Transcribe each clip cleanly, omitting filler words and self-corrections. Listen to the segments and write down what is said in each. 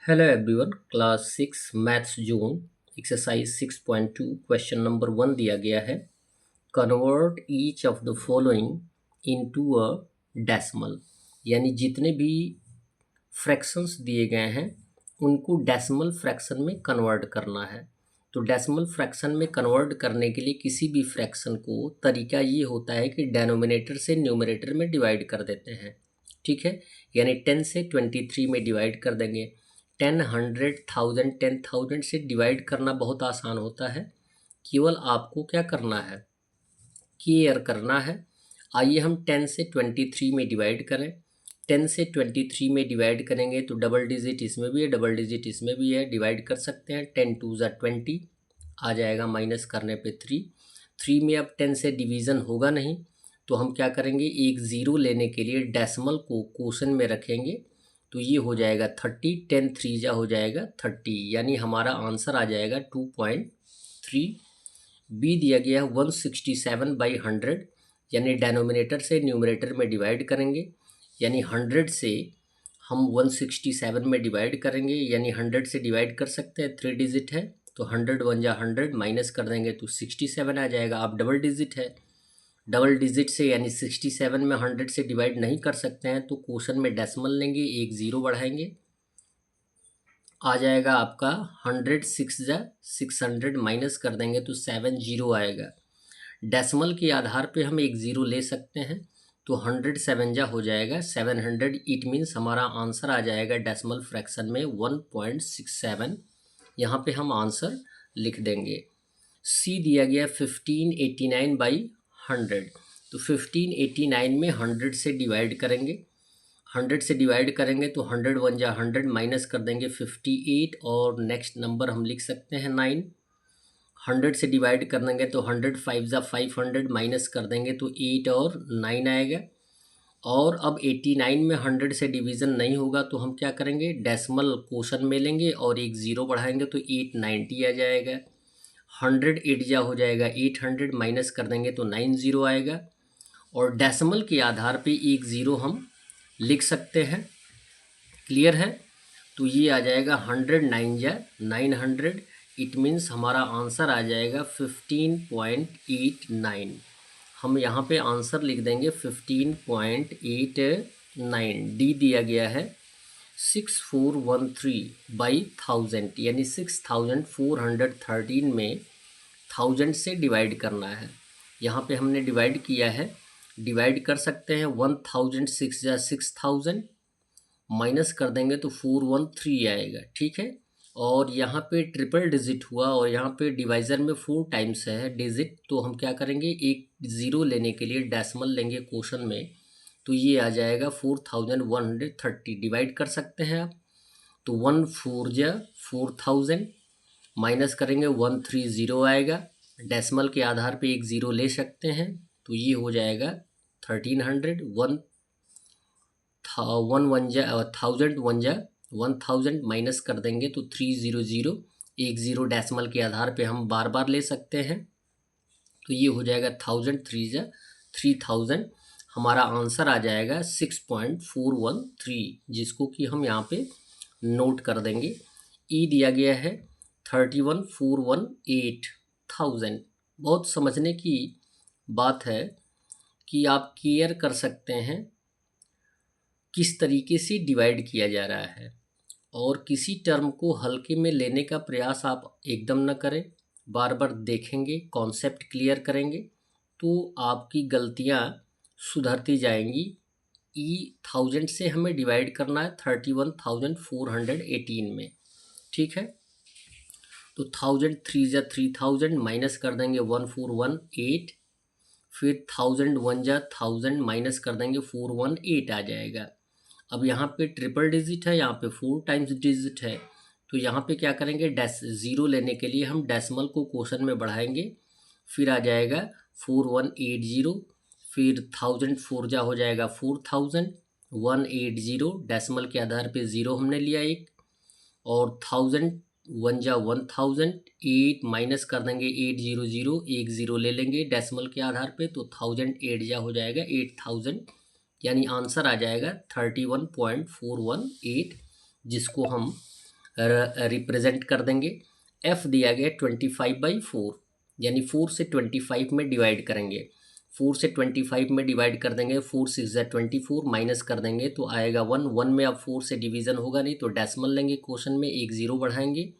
Hello everyone, class 6 maths zone exercise 6.2 question number 1 दिया गया है। Convert each of the following into a decimal, यानी जितने भी फ्रैक्शंस दिए गए हैं उनको डेसिमल फ्रैक्शन में कन्वर्ट करना है। तो डेसिमल फ्रैक्शन में कन्वर्ट करने के लिए किसी भी फ्रैक्शन को तरीका ये होता है कि डेनोमिनेटर से न्यूमरेटर में डिवाइड कर देते हैं। ठीक है, यानी 10 से 23 में डिवाइड कर देंगे। 10, 100, 1000, 10,000 से डिवाइड करना बहुत आसान होता है। केवल आपको क्या करना है, केयर करना है। आइए हम 10 से 23 में डिवाइड करें। 10 से 23 में डिवाइड करेंगे तो डबल डिजिट इसमें भी है, डबल डिजिट इसमें भी है, डिवाइड कर सकते हैं। 10 2 ज़ा 20 आ जाएगा, माइनस करने पे 3 में अब 10 से डिवीज़न होगा नहीं, तो हम क्या करेंगे, एक ज़ीरो लेने के लिए डेसिमल को क्वोशन में रखेंगे, तो ये हो जाएगा 30। 10 3 जा हो जाएगा 30, यानी हमारा आंसर आ जाएगा 2.3। बी दिया गया है 167/100, यानी डेनोमिनेटर से न्यूमरेटर में डिवाइड करेंगे, यानी 100 से हम 167 में डिवाइड करेंगे, यानी 100 से डिवाइड कर सकते हैं, 3 डिजिट है तो 100 1 जा 100, माइनस कर देंगे तो 67 आ जाएगा। अब डबल डिजिट है, डबल डिजिट से यानी 67 में 100 से डिवाइड नहीं कर सकते हैं, तो क्वोशन में डेसिमल लेंगे, एक ज़ीरो बढ़ाएंगे, आ जाएगा आपका 100 6 जा 600, माइनस कर देंगे तो 70 आएगा। डेसिमल के आधार पे हम एक ज़ीरो ले सकते हैं, तो 100 7 जा हो जाएगा 700। इट मीन्स हमारा आंसर आ जाएगा डेसिमल फ्रैक्शन में 1.67। यहाँ पे हम आंसर लिख देंगे। सी दिया गया 1589/100, तो 1589 में 100 से डिवाइड करेंगे। 100 से डिवाइड करेंगे तो 100 1 जा 100, माइनस कर देंगे 58, और नेक्स्ट नंबर हम लिख सकते हैं 9। 100 से डिवाइड कर देंगे तो 100 5 जा 500, माइनस कर देंगे तो 8 और 9 आएगा। और अब 89 में 100 से डिवीज़न नहीं होगा, तो हम क्या करेंगे, डेसिमल क्वोशन में लेंगे और एक ज़ीरो बढ़ाएंगे तो 890 आ जाएगा। 100 8 जा हो जाएगा 800, माइनस कर देंगे तो 90 आएगा। और डेसिमल के आधार पे एक ज़ीरो हम लिख सकते हैं। क्लियर है, तो ये आ जाएगा 100 9 जा 900। इट मीन्स हमारा आंसर आ जाएगा 15.89। हम यहाँ पे आंसर लिख देंगे 15.89। डी दिया गया है 6413/1000, यानी 6413 में 1000 से डिवाइड करना है। यहाँ पे हमने डिवाइड किया है, डिवाइड कर सकते हैं। 1000 6 जा 6000, माइनस कर देंगे तो 413 आएगा। ठीक है, और यहाँ पे ट्रिपल डिजिट हुआ और यहाँ पे डिवाइज़र में 4 टाइम्स है डिजिट, तो हम क्या करेंगे, एक ज़ीरो लेने के लिए डेसिमल लेंगे क्वोशन में, तो ये आ जाएगा 4130। डिवाइड कर सकते हैं आप, तो 1 4 जा 4000, माइनस करेंगे 130 आएगा। डेसिमल के आधार पे एक ज़ीरो ले सकते हैं, तो ये हो जाएगा 1300। 1 1 जा 1000 1 जा 1000, माइनस कर देंगे तो 300। एक ज़ीरो डेसिमल के आधार पे हम बार बार ले सकते हैं, तो ये हो जाएगा 1000 3 जा 3000। हमारा आंसर आ जाएगा 6.413, जिसको कि हम यहाँ पे नोट कर देंगे। ई दिया गया है 31,418,000। बहुत समझने की बात है कि आप केयर कर सकते हैं किस तरीके से डिवाइड किया जा रहा है, और किसी टर्म को हल्के में लेने का प्रयास आप एकदम न करें। बार बार देखेंगे, कॉन्सेप्ट क्लियर करेंगे, तो आपकी गलतियां सुधरती जाएंगी। ई 1000 से हमें डिवाइड करना है 31,418 में। ठीक है, तो 1000 3 जा 3000, माइनस कर देंगे 1418, फिर 1000 1 जा 1000, माइनस कर देंगे 418 आ जाएगा। अब यहाँ पे ट्रिपल डिजिट है, यहाँ पे 4 टाइम्स डिजिट है, तो यहाँ पे क्या करेंगे, ज़ीरो लेने के लिए हम डेसिमल को क्वोशन में बढ़ाएंगे, फिर आ जाएगा 4180, फिर 1000 4 जा हो जाएगा 4000, 180 डेसिमल के आधार पे ज़ीरो हमने लिया एक, और 1000 1 जा 1000, 8 माइनस कर देंगे 800, एक ज़ीरो ले लेंगे डेसिमल के आधार पे, तो 1000 8 जा हो जाएगा 8000, यानी आंसर आ जाएगा 31.418, जिसको हम रिप्रेजेंट कर देंगे। f दिया गया 25/4, यानी 4 से 25 में डिवाइड करेंगे। 4 से 25 में डिवाइड कर देंगे, 4 6 ज़ा 24, माइनस कर देंगे तो आएगा 1। 1 में अब 4 से डिवीज़न होगा नहीं तो डेसिमल लेंगे, क्वेश्चन में एक ज़ीरो बढ़ाएंगे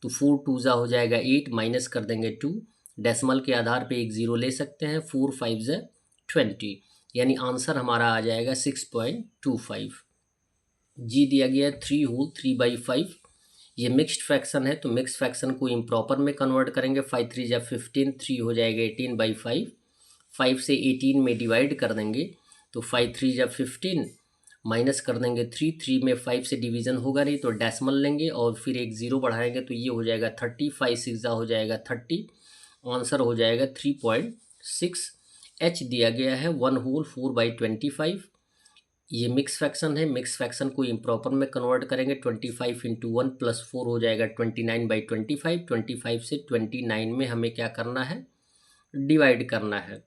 तो 4 2 ज़ा हो जाएगा 8, माइनस कर देंगे 2। डेसिमल के आधार पे एक ज़ीरो ले सकते हैं, 4 5 ज़ा 20, यानी आंसर हमारा आ जाएगा 6.25। जी दिया गया है 3 होल 3/5। ये मिक्स्ड फ्रैक्शन है तो मिक्स फ्रैक्शन को इम्प्रॉपर में कन्वर्ट करेंगे। 5 3 ज़ा 15, 3 हो जाएगा 18/5। 5 से 18 में डिवाइड कर देंगे तो 5 3 ज़ा 15, माइनस कर देंगे 3। 3 में 5 से डिवीज़न होगा नहीं तो डेसिमल लेंगे और फिर एक ज़ीरो बढ़ाएंगे तो ये हो जाएगा 30। 5 6 ज़ा हो जाएगा 30, आंसर हो जाएगा 3.6। एच दिया गया है 1 होल 4/25। ये मिक्स फ्रैक्शन है, मिक्स फ्रैक्शन को इम्प्रॉपर में कन्वर्ट करेंगे। 25 इंटू 1 + 4 हो जाएगा 29/25। 25 से 29 में हमें क्या करना है, डिवाइड करना है।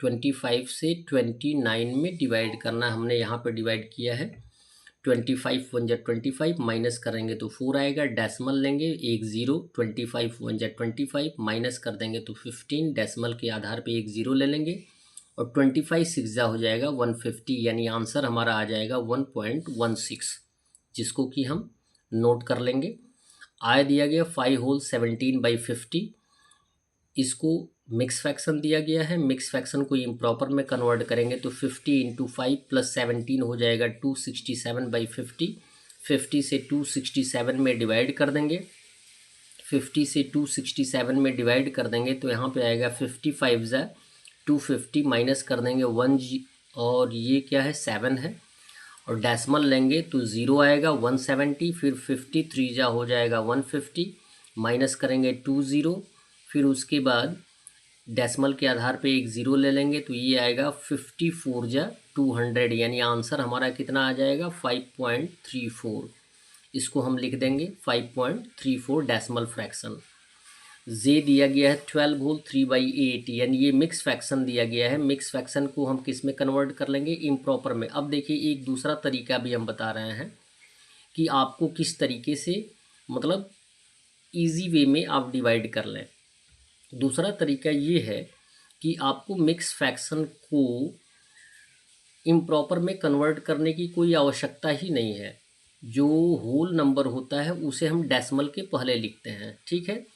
25 से 29 में डिवाइड करना, हमने यहाँ पे डिवाइड किया है। 25 1 ज़ा 25, माइनस करेंगे तो 4 आएगा, डेसिमल लेंगे एक ज़ीरो। 25 1 ज़ा 25, माइनस कर देंगे तो 15, डेसिमल के आधार पे एक ज़ीरो ले लेंगे और 25 6 ज़ा हो जाएगा 150, यानी आंसर हमारा आ जाएगा 1.16, जिसको कि हम नोट कर लेंगे। आय दिया गया 5 होल 17/50। इसको मिक्स फ्रैक्शन दिया गया है, मिक्स फ्रैक्शन को इम्प्रॉपर में कन्वर्ट करेंगे तो 50 इंटू 5 + 17 हो जाएगा 267/50। 50 से 267 में डिवाइड कर देंगे। 50 से 267 में डिवाइड कर देंगे तो यहाँ पे आएगा 55 ज़ा 250, माइनस कर देंगे 1 और ये क्या है 7 है, और डेसिमल लेंगे तो ज़ीरो आएगा 170। फिर 53 ज़ा हो जाएगा 150, माइनस करेंगे 2 ज़ीरो। फिर उसके बाद डेसिमल के आधार पे एक ज़ीरो ले लेंगे तो ये आएगा 54 ज़ा 200, यानी आंसर हमारा कितना आ जाएगा 5.34। इसको हम लिख देंगे 5.34 डेसिमल फ्रैक्शन। जे दिया गया है 12 होल 3/8, यानी ये मिक्स फ्रैक्शन दिया गया है। मिक्स फ्रैक्शन को हम किस में कन्वर्ट कर लेंगे, इम्प्रॉपर में। अब देखिए एक दूसरा तरीका भी हम बता रहे हैं कि आपको किस तरीके से, मतलब इजी वे में आप डिवाइड कर लें। दूसरा तरीका ये है कि आपको मिक्स फ्रैक्शन को इम्प्रॉपर में कन्वर्ट करने की कोई आवश्यकता ही नहीं है। जो होल नंबर होता है उसे हम डेसिमल के पहले लिखते हैं, ठीक है।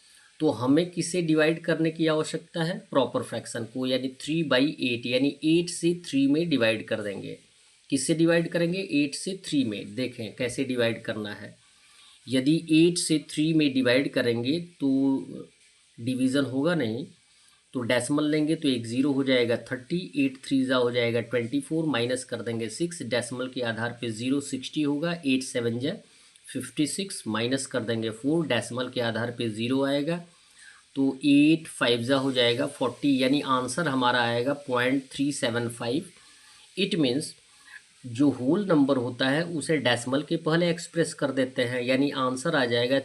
तो हमें किसे डिवाइड करने की आवश्यकता है, प्रॉपर फ्रैक्शन को, यानी 3/8, यानी 8 से 3 में डिवाइड कर देंगे। किससे डिवाइड करेंगे, 8 से 3 में। देखें कैसे डिवाइड करना है। यदि 8 से 3 में डिवाइड करेंगे तो डिवीज़न होगा नहीं, तो डेसिमल लेंगे तो एक ज़ीरो हो जाएगा 30। 8 3 ज़ा हो जाएगा 24, माइनस कर देंगे 6, डेसिमल के आधार पे 0 60 होगा। 8 7 ज़ा 56, माइनस कर देंगे 4, डेसिमल के आधार पे 0 आएगा तो 8 5 ज़ा हो जाएगा 40, यानी आंसर हमारा आएगा 0.375। इट मीन्स जो होल नंबर होता है उसे डेसिमल के पहले एक्सप्रेस कर देते हैं, यानी आंसर आ जाएगा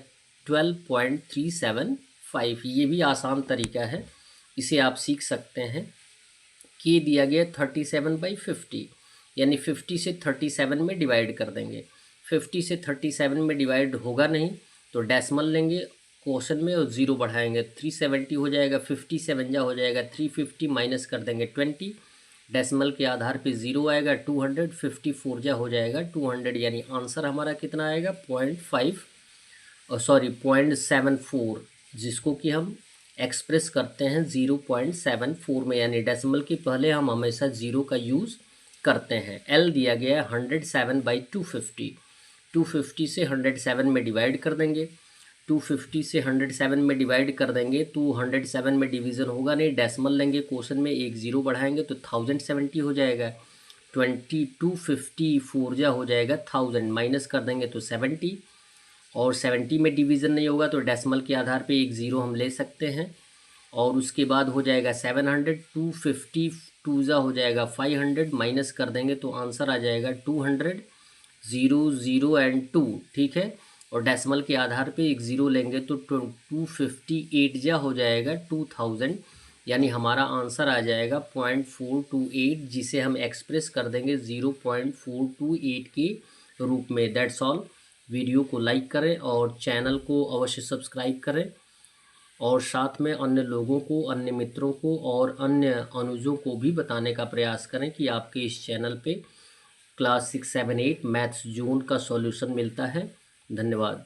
12.375। ये भी आसान तरीका है, इसे आप सीख सकते हैं। कि दिया गया 37/50, यानी 50 से 37 में डिवाइड कर देंगे। 50 से 37 में डिवाइड होगा नहीं तो डेसिमल लेंगे क्वेश्चन में और ज़ीरो बढ़ाएंगे, 370 हो जाएगा। 57 जा हो जाएगा 350, माइनस कर देंगे 20, डेसिमल के आधार पे ज़ीरो आएगा 200। 54 जा हो जाएगा 200, यानी आंसर हमारा कितना आएगा 0.74, जिसको कि हम एक्सप्रेस करते हैं 0.74 में, यानी डेसिमल के पहले हम हमेशा ज़ीरो का यूज़ करते हैं। एल दिया गया है 107/250। 250 से 107 में डिवाइड कर देंगे। 250 से 107 में डिवाइड कर देंगे तो 107 में डिवीज़न होगा नहीं, डेसिमल लेंगे क्वेश्चन में, एक ज़ीरो बढ़ाएंगे तो 1070 हो जाएगा। 2254 जा हो जाएगा 1000, माइनस कर देंगे तो 70, और 70 में डिवीज़न नहीं होगा तो डेसिमल के आधार पे एक ज़ीरो हम ले सकते हैं, और उसके बाद हो जाएगा 700। 252 जा हो जाएगा 500, माइनस कर देंगे तो आंसर आ जाएगा 200, 0 0 एंड 2, ठीक है। और डेसिमल के आधार पे एक ज़ीरो लेंगे तो 258 जा हो जाएगा 2000, यानी हमारा आंसर आ जाएगा 0.428, जिसे हम एक्सप्रेस कर देंगे 0.428 के रूप में। That's all. वीडियो को लाइक करें और चैनल को अवश्य सब्सक्राइब करें और साथ में अन्य लोगों को, अन्य मित्रों को और अन्य अनुजों को भी बताने का प्रयास करें कि आपके इस चैनल पे क्लास 6, 7, 8 मैथ्स जून का सॉल्यूशन मिलता है। धन्यवाद।